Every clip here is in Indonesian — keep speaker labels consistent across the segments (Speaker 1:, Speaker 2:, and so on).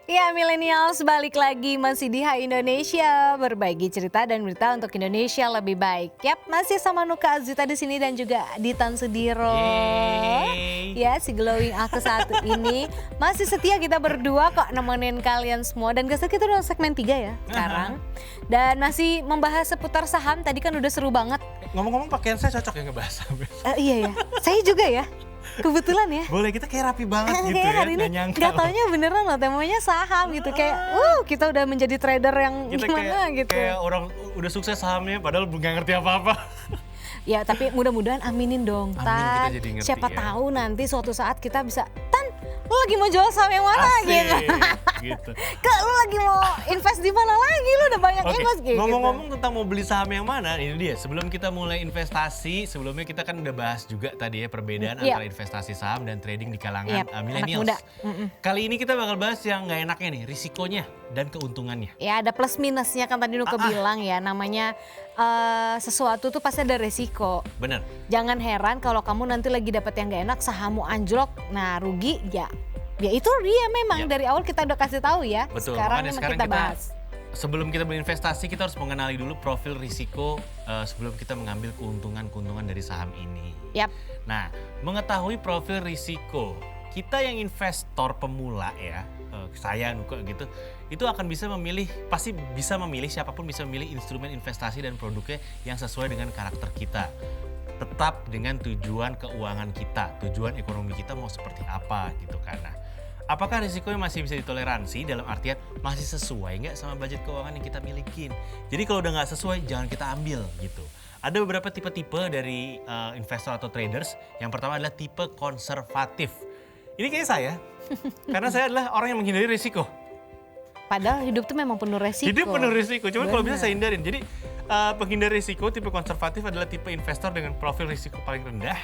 Speaker 1: Ya, millennials balik lagi masih di Hai Indonesia, berbagi cerita dan berita untuk Indonesia lebih baik. Yap, masih sama Nuka Azita di sini dan juga Ditan Sudiro.
Speaker 2: Yeay.
Speaker 1: Ya, si glowing aku satu ini masih setia kita berdua kok nemenin kalian semua. Dan kita udah segmen 3 ya sekarang. Dan masih membahas seputar saham, tadi kan udah seru banget.
Speaker 2: Ngomong-ngomong pakaian saya cocok ya ngebahas saham.
Speaker 1: Iya ya, saya juga ya. Kebetulan ya.
Speaker 2: Boleh, kita kayak rapi banget gitu
Speaker 1: Kayak
Speaker 2: ya.
Speaker 1: hari ini
Speaker 2: Nggak nyangka
Speaker 1: gak
Speaker 2: loh.
Speaker 1: taunya beneran loh temanya saham gitu. Kayak kita udah menjadi trader yang
Speaker 2: Kita
Speaker 1: gimana gitu.
Speaker 2: kayak orang udah sukses sahamnya padahal nggak ngerti apa-apa.
Speaker 1: Ya tapi mudah-mudahan aminin dong
Speaker 2: Amin,
Speaker 1: Tan.
Speaker 2: kita jadi ngerti
Speaker 1: Siapa
Speaker 2: ya.
Speaker 1: tahu nanti suatu saat kita bisa, Tan lu lagi mau jual saham yang mana
Speaker 2: Asik,
Speaker 1: gitu.
Speaker 2: gitu.
Speaker 1: Kak lu lagi mau invest di mana lagi, lu udah banyak
Speaker 2: Oke,
Speaker 1: invest gitu.
Speaker 2: ngomong-ngomong tentang mau beli saham yang mana, ini dia. Sebelum kita mulai investasi, sebelumnya kita kan udah bahas juga tadi ya perbedaan
Speaker 1: Iya.
Speaker 2: antara investasi saham dan trading di kalangan
Speaker 1: Iya, anak
Speaker 2: millennials.
Speaker 1: muda. Mm-mm.
Speaker 2: Kali ini kita bakal bahas yang nggak enaknya nih, risikonya dan keuntungannya.
Speaker 1: Ya ada plus minusnya kan tadi Nuka bilang ya, namanya sesuatu tuh pasti ada resiko.
Speaker 2: Bener.
Speaker 1: Jangan heran kalau kamu nanti lagi dapat yang gak enak, sahammu anjlok, nah rugi ya. Ya itu dia memang
Speaker 2: Ya.
Speaker 1: dari awal kita udah kasih tahu ya.
Speaker 2: Betul,
Speaker 1: Sekarang
Speaker 2: makanya
Speaker 1: memang
Speaker 2: sekarang
Speaker 1: kita
Speaker 2: kita
Speaker 1: bahas.
Speaker 2: sebelum kita berinvestasi kita harus mengenali dulu profil risiko sebelum kita mengambil keuntungan-keuntungan dari saham ini.
Speaker 1: Yap.
Speaker 2: Nah, mengetahui profil risiko, kita yang investor pemula ya, saya Nuka gitu, itu akan bisa memilih, pasti bisa memilih, siapapun bisa memilih instrumen investasi dan produknya yang sesuai dengan karakter kita. Tetap dengan tujuan keuangan kita, tujuan ekonomi kita mau seperti apa gitu kan. Nah, apakah risikonya masih bisa ditoleransi dalam artian masih sesuai nggak sama budget keuangan yang kita milikin? Jadi kalau udah nggak sesuai jangan kita ambil gitu. Ada beberapa tipe-tipe dari investor atau traders. Yang pertama adalah tipe konservatif. Ini kayak saya, karena saya adalah orang yang menghindari risiko.
Speaker 1: Padahal hidup tuh memang penuh resiko.
Speaker 2: Hidup penuh risiko, cuman kalau bisa
Speaker 1: Benar.
Speaker 2: saya hindarin. Jadi penghindar risiko tipe konservatif adalah tipe investor dengan profil risiko paling rendah.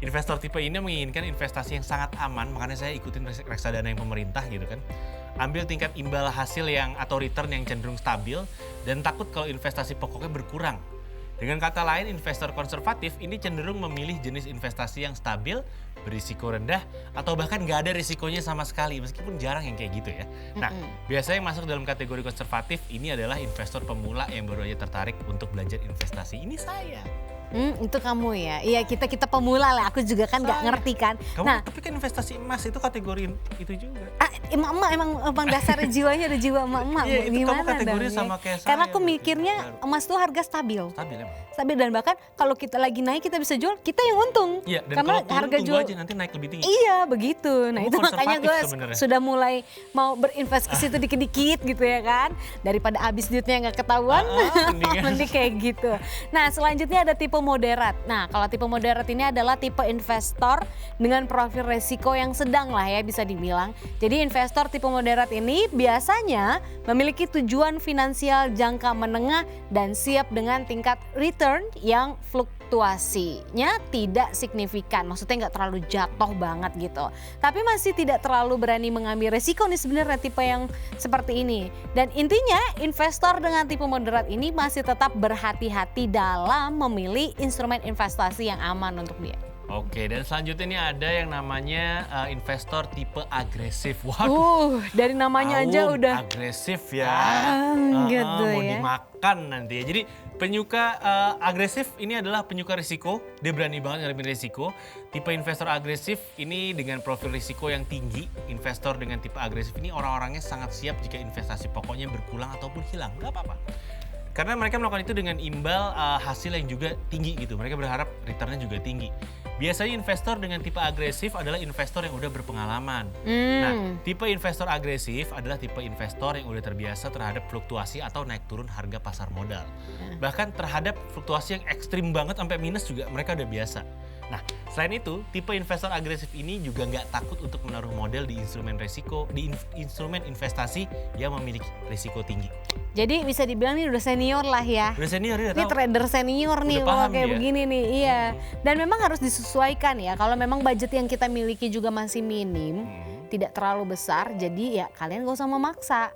Speaker 2: Investor tipe ini menginginkan investasi yang sangat aman, makanya saya ikutin reksadana yang pemerintah gitu kan. Ambil tingkat imbal hasil yang atau return yang cenderung stabil dan takut kalau investasi pokoknya berkurang. Dengan kata lain, investor konservatif ini cenderung memilih jenis investasi yang stabil, berisiko rendah, atau bahkan nggak ada risikonya sama sekali, meskipun jarang yang kayak gitu ya. Nah, biasanya yang masuk dalam kategori konservatif ini adalah investor pemula yang baru aja tertarik untuk belajar investasi. Ini saya.
Speaker 1: Itu kamu ya. Iya kita pemula lah. Aku juga kan nggak
Speaker 2: Saya.
Speaker 1: ngerti kan.
Speaker 2: Kamu
Speaker 1: Nah,
Speaker 2: tapi kan investasi emas itu kategori itu juga.
Speaker 1: emak-emak emang dasarnya jiwanya ada jiwa emak-emak.
Speaker 2: Iya, itu kamu
Speaker 1: Gimana
Speaker 2: kategorinya
Speaker 1: dong,
Speaker 2: sama
Speaker 1: ya?
Speaker 2: kayak saya
Speaker 1: Karena aku
Speaker 2: berarti.
Speaker 1: mikirnya
Speaker 2: Benar.
Speaker 1: emas tuh harga stabil.
Speaker 2: Stabil emang.
Speaker 1: Stabil dan bahkan kalau kita lagi naik kita bisa jual, kita yang untung.
Speaker 2: Iya, dan
Speaker 1: Karena
Speaker 2: kalau turun
Speaker 1: harga
Speaker 2: tunggu
Speaker 1: jual
Speaker 2: aja nanti naik lebih tinggi.
Speaker 1: Iya begitu. Nah
Speaker 2: Kamu
Speaker 1: itu makanya gue
Speaker 2: konservatif sebenarnya.
Speaker 1: sudah mulai mau berinvest ke situ dikit-dikit gitu ya kan. Daripada habis duitnya nggak ketahuan,
Speaker 2: mendingan.
Speaker 1: mending kayak gitu. Nah selanjutnya ada tipe moderat. Nah kalau tipe moderat ini adalah tipe investor dengan profil resiko yang sedang lah ya bisa dibilang. Jadi investor tipe moderat ini biasanya memiliki tujuan finansial jangka menengah dan siap dengan tingkat return yang fluktuasinya tidak signifikan, maksudnya nggak terlalu jatuh banget gitu. Tapi masih tidak terlalu berani mengambil resiko nih sebenarnya tipe yang seperti ini. Dan intinya investor dengan tipe moderat ini masih tetap berhati-hati dalam memilih instrumen investasi yang aman untuk dia.
Speaker 2: Oke, dan selanjutnya ini ada yang namanya investor tipe agresif. Waduh,
Speaker 1: Dari namanya aja
Speaker 2: tahu,
Speaker 1: udah
Speaker 2: agresif ya.
Speaker 1: gitu
Speaker 2: Mau
Speaker 1: ya.
Speaker 2: dimakan nanti ya. Jadi penyuka agresif ini adalah penyuka risiko. Dia berani banget ngadepin risiko. Tipe investor agresif ini dengan profil risiko yang tinggi. Investor dengan tipe agresif ini orang-orangnya sangat siap jika investasi pokoknya berkurang ataupun hilang. Gak apa-apa. Karena mereka melakukan itu dengan imbal hasil yang juga tinggi gitu. Mereka berharap returnnya juga tinggi. Biasanya investor dengan tipe agresif adalah investor yang udah berpengalaman. Nah, tipe investor agresif adalah tipe investor yang udah terbiasa terhadap fluktuasi atau naik turun harga pasar modal. Bahkan terhadap fluktuasi yang ekstrim banget sampai minus juga mereka udah biasa. Nah, selain itu, tipe investor agresif ini juga nggak takut untuk menaruh modal di instrumen resiko, di instrumen investasi yang memiliki risiko tinggi.
Speaker 1: Jadi bisa dibilang ini udah senior lah ya.
Speaker 2: Udah senior, dia
Speaker 1: Ini
Speaker 2: tahu.
Speaker 1: trader senior nih
Speaker 2: Udah
Speaker 1: kalau
Speaker 2: paham
Speaker 1: kayak
Speaker 2: dia.
Speaker 1: begini nih, iya. Dan memang harus disesuaikan ya. Kalau memang budget yang kita miliki juga masih minim, tidak terlalu besar, jadi ya kalian gak usah memaksa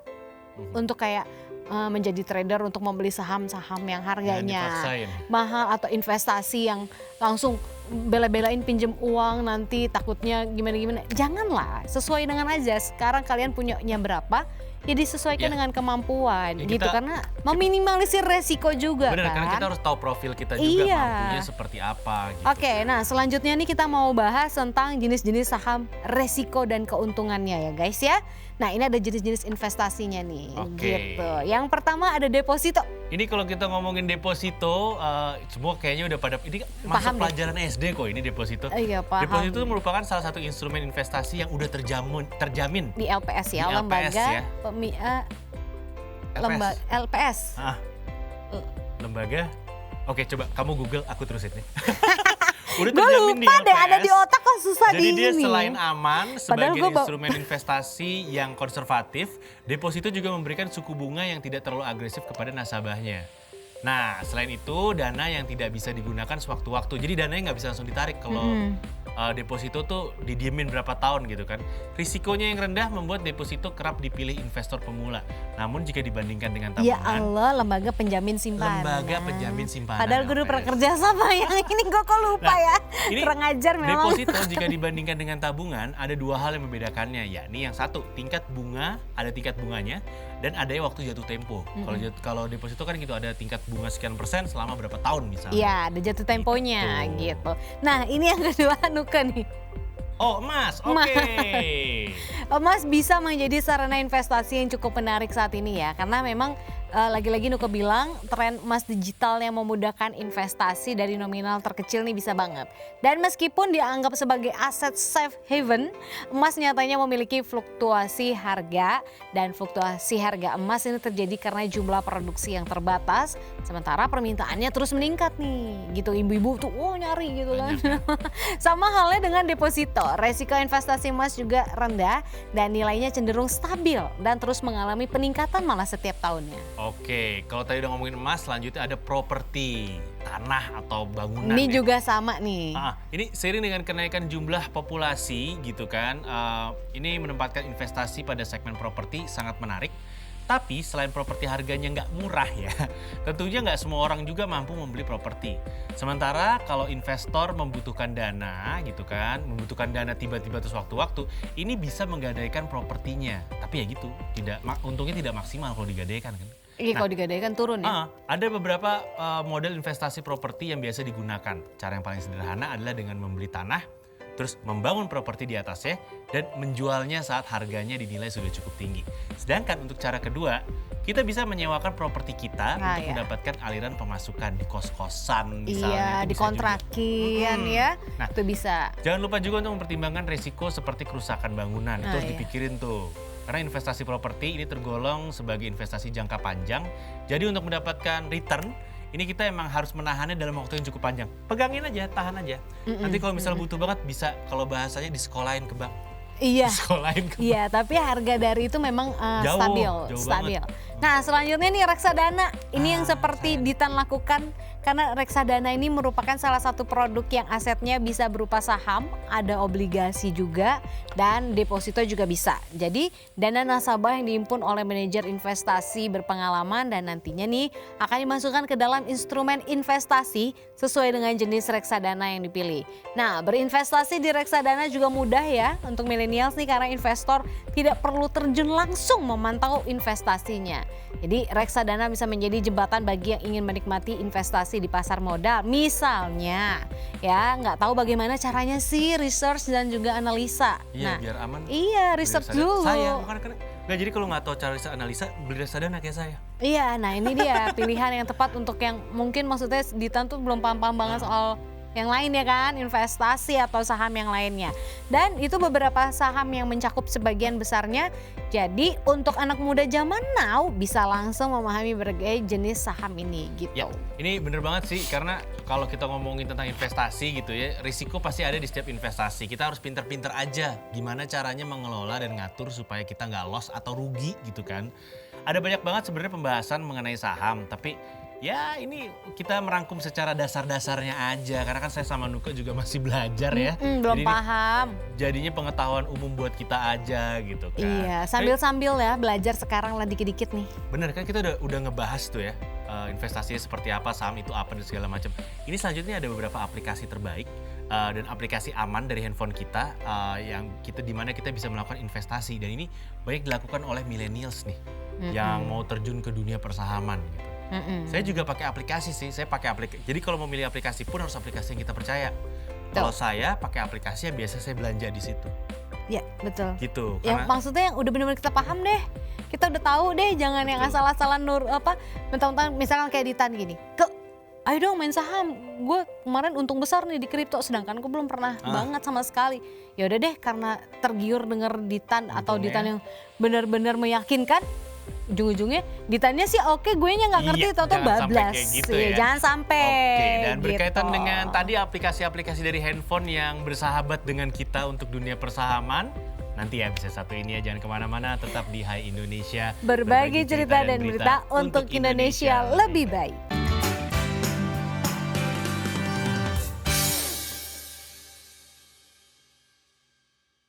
Speaker 1: untuk kayak menjadi trader untuk membeli saham-saham yang harganya
Speaker 2: dipaksain.
Speaker 1: mahal atau investasi yang langsung bela-belain pinjem uang nanti takutnya gimana-gimana. Janganlah, sesuai dengan aja. Sekarang kalian punyanya berapa, ya disesuaikan
Speaker 2: Ya.
Speaker 1: dengan kemampuan
Speaker 2: Ya,
Speaker 1: gitu.
Speaker 2: kita-
Speaker 1: Karena meminimalisir resiko juga
Speaker 2: Bener,
Speaker 1: kan.
Speaker 2: karena kita harus tahu profil kita juga
Speaker 1: Iya.
Speaker 2: mampunya seperti apa gitu.
Speaker 1: Oke, nah selanjutnya nih kita mau bahas tentang jenis-jenis saham resiko dan keuntungannya ya guys ya. Nah ini ada jenis-jenis investasinya nih
Speaker 2: Oke.
Speaker 1: gitu. Yang pertama ada deposito.
Speaker 2: Ini kalau kita ngomongin deposito, semua kayaknya udah pada ini
Speaker 1: Paham
Speaker 2: masuk
Speaker 1: deh.
Speaker 2: pelajaran SD kok ini deposito.
Speaker 1: Iya paham.
Speaker 2: Deposito itu merupakan salah satu instrumen investasi yang udah terjamin.
Speaker 1: Di LPS ya,
Speaker 2: Di LPS
Speaker 1: lembaga
Speaker 2: ya.
Speaker 1: LPS.
Speaker 2: Ah, lembaga. Oke, coba kamu Google, aku terusin nih. Udah
Speaker 1: Gue
Speaker 2: terjamin
Speaker 1: lupa deh, ada
Speaker 2: LPS.
Speaker 1: di otak kok susah
Speaker 2: Jadi
Speaker 1: di
Speaker 2: dia
Speaker 1: ini.
Speaker 2: selain aman
Speaker 1: Padahal
Speaker 2: sebagai
Speaker 1: gua
Speaker 2: instrumen investasi yang konservatif, deposito juga memberikan suku bunga yang tidak terlalu agresif kepada nasabahnya. Nah, selain itu dana yang tidak bisa digunakan sewaktu-waktu. Jadi dananya nggak bisa langsung ditarik kalau deposito tuh didiemin berapa tahun gitu kan. Risikonya yang rendah membuat deposito kerap dipilih investor pemula. Namun jika dibandingkan dengan tabungan,
Speaker 1: Ya Allah, lembaga penjamin simpanan.
Speaker 2: lembaga penjamin simpanan.
Speaker 1: Padahal gue udah pernah
Speaker 2: LPS.
Speaker 1: kerja sama yang ini, gue kok lupa
Speaker 2: Nah,
Speaker 1: ya.
Speaker 2: ini
Speaker 1: Kurang ajar memang.
Speaker 2: Deposito jika dibandingkan dengan tabungan ada dua hal yang membedakannya, yakni yang satu tingkat bunga, ada tingkat bunganya dan ada waktu jatuh tempo. Kalau deposito kan gitu ada tingkat bunga sekian persen selama berapa tahun misalnya.
Speaker 1: Iya, ada jatuh temponya
Speaker 2: Gitu.
Speaker 1: gitu. Nah, ini yang kedua Nuka nih.
Speaker 2: Oh emas, oke.
Speaker 1: Emas. Emas bisa menjadi sarana investasi yang cukup menarik saat ini ya, karena memang lagi-lagi Nuka bilang tren emas digital yang memudahkan investasi dari nominal terkecil nih bisa banget. Dan meskipun dianggap sebagai aset safe haven, emas nyatanya memiliki fluktuasi harga, dan fluktuasi harga emas ini terjadi karena jumlah produksi yang terbatas, sementara permintaannya terus meningkat nih. Gitu ibu-ibu tuh nyari gitu kan. Sama halnya dengan deposito, resiko investasi emas juga rendah dan nilainya cenderung stabil dan terus mengalami peningkatan malah setiap tahunnya.
Speaker 2: Oke, kalau tadi udah ngomongin emas, selanjutnya ada properti, tanah atau bangunan.
Speaker 1: Ini
Speaker 2: ya.
Speaker 1: juga sama nih.
Speaker 2: Ini seiring dengan kenaikan jumlah populasi gitu kan, ini menempatkan investasi pada segmen properti sangat menarik. Tapi selain properti harganya nggak murah ya, tentunya nggak semua orang juga mampu membeli properti. Sementara kalau investor membutuhkan dana gitu kan, membutuhkan dana tiba-tiba terus waktu-waktu, ini bisa menggadaikan propertinya. Tapi ya gitu, untungnya tidak maksimal kalau digadaikan kan.
Speaker 1: Iya, kalau digadaikan turun ya.
Speaker 2: Ada beberapa model investasi properti yang biasa digunakan. Cara yang paling sederhana adalah dengan membeli tanah, terus membangun properti di atasnya, dan menjualnya saat harganya dinilai sudah cukup tinggi. Sedangkan untuk cara kedua, kita bisa menyewakan properti kita untuk mendapatkan aliran pemasukan di kos-kosan misalnya.
Speaker 1: Iya, dikontrakin ya,
Speaker 2: Nah,
Speaker 1: itu bisa.
Speaker 2: jangan lupa juga untuk mempertimbangkan risiko seperti kerusakan bangunan. Itu harus dipikirin tuh. Karena investasi properti ini tergolong sebagai investasi jangka panjang. Jadi untuk mendapatkan return, ini kita emang harus menahannya dalam waktu yang cukup panjang. Pegangin aja, tahan aja. Nanti kalau misalnya butuh banget bisa, kalau bahasanya disekolahin ke bank.
Speaker 1: Iya.
Speaker 2: Disekolahin ke bank.
Speaker 1: Iya, tapi harga dari itu memang
Speaker 2: Jauh
Speaker 1: stabil.
Speaker 2: banget.
Speaker 1: Nah, selanjutnya nih reksadana. Ini yang seperti Ditan lakukan karena reksadana ini merupakan salah satu produk yang asetnya bisa berupa saham, ada obligasi juga, dan deposito juga bisa. Jadi, dana nasabah yang dihimpun oleh manajer investasi berpengalaman dan nantinya nih akan dimasukkan ke dalam instrumen investasi sesuai dengan jenis reksadana yang dipilih. Nah, berinvestasi di reksadana juga mudah ya untuk millennials nih karena investor tidak perlu terjun langsung memantau investasinya. Jadi reksadana bisa menjadi jembatan bagi yang ingin menikmati investasi di pasar modal. Misalnya ya nggak tahu bagaimana caranya sih research dan juga analisa.
Speaker 2: Iya, biar aman.
Speaker 1: Iya, research dulu.
Speaker 2: Saya, nggak, jadi kalau nggak tahu cara analisa, beli reksadana kayak saya.
Speaker 1: Iya, nah ini dia pilihan yang tepat untuk yang mungkin maksudnya Ditan tuh belum paham-paham banget soal yang lain ya kan, investasi atau saham yang lainnya. Dan itu beberapa saham yang mencakup sebagian besarnya. Jadi untuk anak muda zaman now bisa langsung memahami berbagai jenis saham ini gitu.
Speaker 2: Ya, ini bener banget sih karena kalau kita ngomongin tentang investasi gitu ya, risiko pasti ada di setiap investasi. Kita harus pinter-pinter aja gimana caranya mengelola dan ngatur supaya kita nggak loss atau rugi gitu kan. Ada banyak banget sebenarnya pembahasan mengenai saham, tapi ya ini kita merangkum secara dasar-dasarnya aja karena kan saya sama Nuka juga masih belajar ya.
Speaker 1: Belum
Speaker 2: Jadi
Speaker 1: paham.
Speaker 2: Jadinya pengetahuan umum buat kita aja gitu kan.
Speaker 1: Iya, sambil-sambil ya belajar sekarang lah dikit-dikit nih.
Speaker 2: Bener kan kita udah ngebahas tuh ya investasinya seperti apa, saham itu apa dan segala macam. Ini selanjutnya ada beberapa aplikasi terbaik dan aplikasi aman dari handphone kita yang dimana kita bisa melakukan investasi, dan ini banyak dilakukan oleh millennials nih yang mau terjun ke dunia persahaman gitu. Saya juga pakai aplikasi sih, jadi kalau mau milih aplikasi pun harus aplikasi yang kita percaya. Kalau saya pakai aplikasi yang biasa saya belanja di situ.
Speaker 1: Ya betul.
Speaker 2: Gitu.
Speaker 1: Ya maksudnya yang udah benar-benar kita paham deh. Kita udah tahu deh, jangan yang asal-asalan mentang-mentang misalkan kayak Ditan gini. Ayo dong main saham. Gue kemarin untung besar nih di kripto, sedangkan gue belum pernah banget sama sekali. Ya udah deh, karena tergiur denger Ditan atau Ditan yang benar-benar meyakinkan, ujung-ujungnya Ditannya sih oke, gue nya nggak ngerti, tau-tau bablas.
Speaker 2: Gitu
Speaker 1: ya, jangan sampai.
Speaker 2: Oke, dan
Speaker 1: gitu.
Speaker 2: berkaitan dengan tadi aplikasi-aplikasi dari handphone yang bersahabat dengan kita untuk dunia persahaman, nanti ya bisa satu ini ya, jangan kemana-mana, tetap di Hai Indonesia.
Speaker 1: Berbagi cerita dan berita untuk Indonesia lebih baik.